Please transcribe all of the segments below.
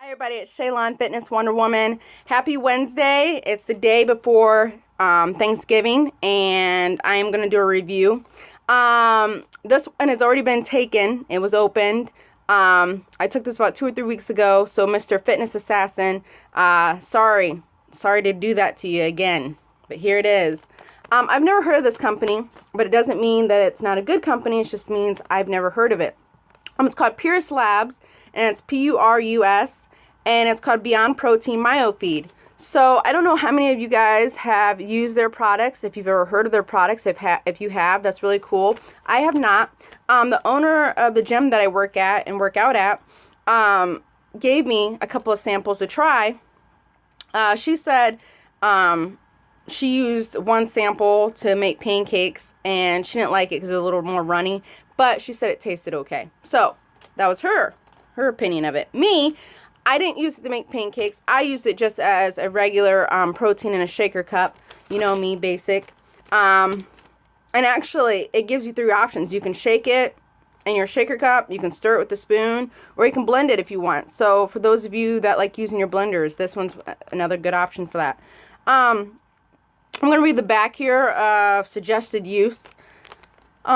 Hi everybody, it's Shaylon Fitness Wonder Woman. Happy Wednesday. It's the day before Thanksgiving, and I am going to do a review. This one has already been taken. It was opened. I took this about 2 or 3 weeks ago, so Mr. Fitness Assassin, sorry to do that to you again, but here it is. I've never heard of this company, but it doesn't mean that it's not a good company. It just means I've never heard of it. It's called PURUS Labs, and it's PURUS. And it's called Beyond Protein MYOFEED. So I don't know how many of you guys have used their products. If you've ever heard of their products, if you have, that's really cool. I have not. The owner of the gym that I work at and work out at gave me a couple of samples to try. She said she used one sample to make pancakes, and she didn't like it because it was a little more runny. But she said it tasted okay. So that was her opinion of it. Me, I didn't use it to make pancakes. I used it just as a regular protein in a shaker cup. You know me, basic. And actually, it gives you 3 options. You can shake it in your shaker cup, you can stir it with a spoon, or you can blend it if you want. So for those of you that like using your blenders, this one's another good option for that. I'm going to read the back here of suggested use.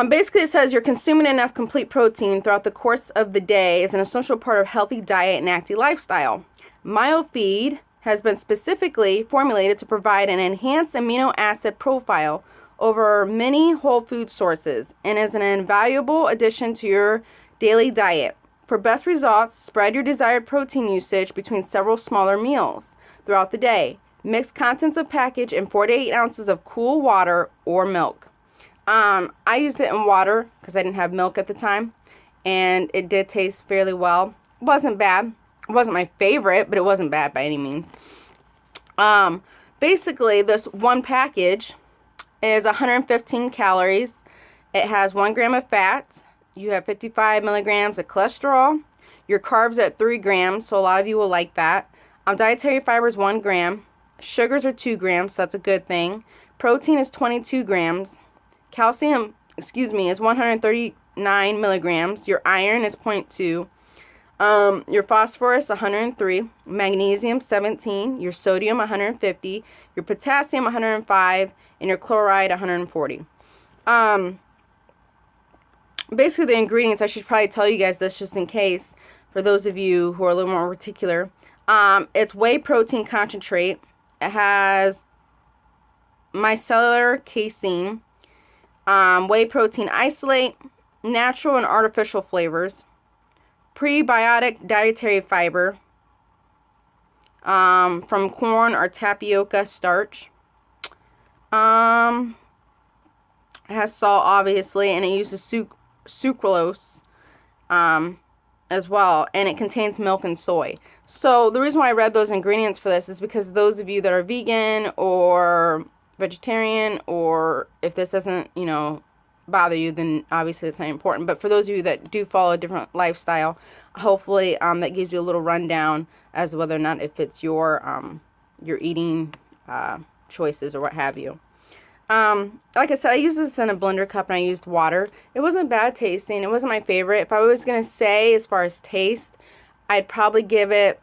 Basically, it says you're consuming enough complete protein throughout the course of the day is an essential part of healthy diet and active lifestyle. MYOFEED has been specifically formulated to provide an enhanced amino acid profile over many whole food sources and is an invaluable addition to your daily diet. For best results, spread your desired protein usage between several smaller meals throughout the day. Mix contents of package in 4 to 8 ounces of cool water or milk. I used it in water because I didn't have milk at the time, and it did taste fairly well. It wasn't bad. It wasn't my favorite, but it wasn't bad by any means. Basically, this one package is 115 calories. It has 1 gram of fat. You have 55 milligrams of cholesterol. Your carbs at 3 grams, so a lot of you will like that. Dietary fiber is 1 gram. Sugars are 2 grams, so that's a good thing. Protein is 22 grams. Calcium, is 139 milligrams. Your iron is 0.2. Your phosphorus, 103. Magnesium, 17. Your sodium, 150. Your potassium, 105. And your chloride, 140. Basically, the ingredients, I should probably tell you guys this just in case, for those of you who are a little more particular. It's whey protein concentrate. It has micellar casein. Whey protein isolate, natural and artificial flavors, prebiotic dietary fiber from corn or tapioca starch. It has salt, obviously, and it uses sucrolose as well, and it contains milk and soy. So the reason why I read those ingredients for this is because those of you that are vegan or vegetarian, or if this doesn't, bother you, then obviously it's not important. But for those of you that do follow a different lifestyle, hopefully that gives you a little rundown as to whether or not it fits your eating choices or what have you. Like I said, I used this in a blender cup and I used water. It wasn't bad tasting. It wasn't my favorite. If I was going to say as far as taste, I'd probably give it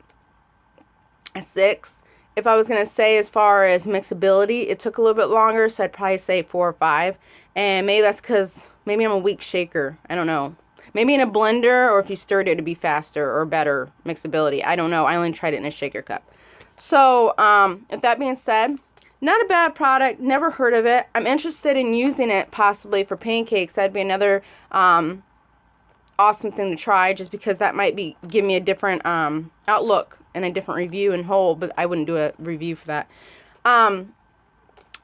a 6. If I was going to say as far as mixability, it took a little bit longer, so I'd probably say 4 or 5. And maybe that's because maybe I'm a weak shaker. I don't know. Maybe in a blender, or if you stirred it, it'd be faster or better mixability. I don't know. I only tried it in a shaker cup. So, with that being said, not a bad product. Never heard of it. I'm interested in using it possibly for pancakes. That'd be another awesome thing to try, just because that might give me a different outlook and a different review in whole, but I wouldn't do a review for that.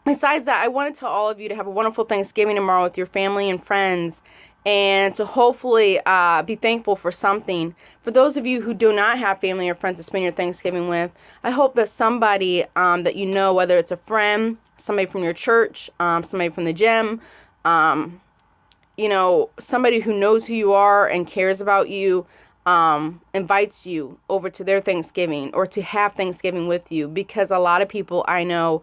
Besides that, I want to tell all of you to have a wonderful Thanksgiving tomorrow with your family and friends, and to hopefully be thankful for something. For those of you who do not have family or friends to spend your Thanksgiving with, I hope that somebody that you know, whether it's a friend, somebody from your church, somebody from the gym, somebody who knows who you are and cares about you, invites you over to their Thanksgiving or to have Thanksgiving with you, because a lot of people I know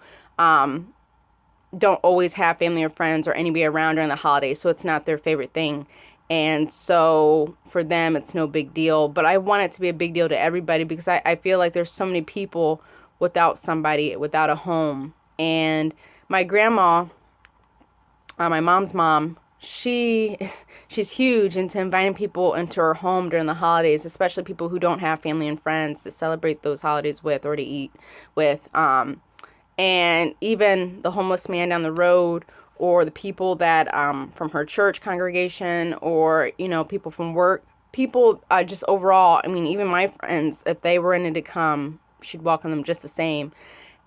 don't always have family or friends or anybody around during the holidays, so it's not their favorite thing. And so for them, it's no big deal. But I want it to be a big deal to everybody, because I feel like there's so many people without somebody, without a home. And my grandma, my mom's mom, she's huge into inviting people into her home during the holidays, especially people who don't have family and friends to celebrate those holidays with or to eat with. And even the homeless man down the road, or the people that from her church congregation, or people from work, people just overall. I mean, even my friends, if they were in to come, she'd welcome them just the same,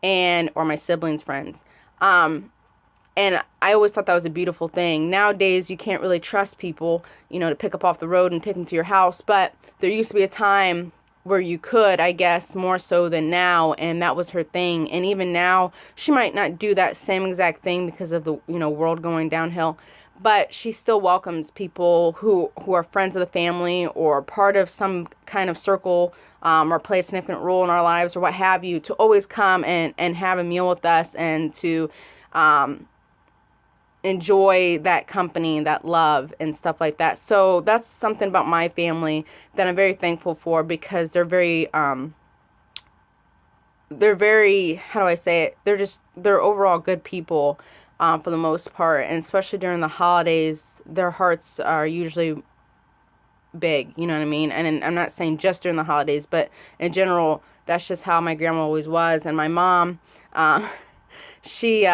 or my siblings' friends. And I always thought that was a beautiful thing. Nowadays, you can't really trust people, to pick up off the road and take them to your house. But there used to be a time where you could, I guess, more so than now. And that was her thing. And even now, she might not do that same exact thing because of the, world going downhill. But she still welcomes people who are friends of the family, or part of some kind of circle, or play a significant role in our lives, or what have you, to always come and have a meal with us, and to enjoy that company, that love, and stuff like that. So that's something about my family that I'm very thankful for, because they're very, how do I say it? They're overall good people, for the most part, and especially during the holidays, their hearts are usually big, you know what I mean? And I'm not saying just during the holidays, but in general, that's just how my grandma always was. And my mom, she,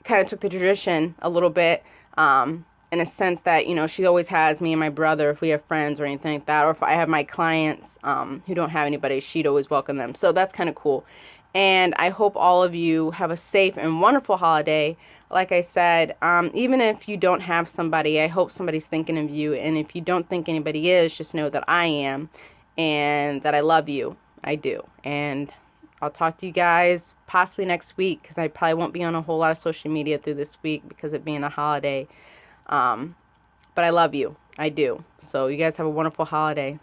kind of took the tradition a little bit, in a sense that, she always has me and my brother, if we have friends or anything like that, or if I have my clients who don't have anybody, she'd always welcome them. So that's kind of cool. And I hope all of you have a safe and wonderful holiday. Like I said, even if you don't have somebody, I hope somebody's thinking of you. And if you don't think anybody is, just know that I am, and that I love you. I do. And I'll talk to you guys possibly next week, because I probably won't be on a whole lot of social media through this week because it being a holiday. But I love you. I do. So you guys have a wonderful holiday.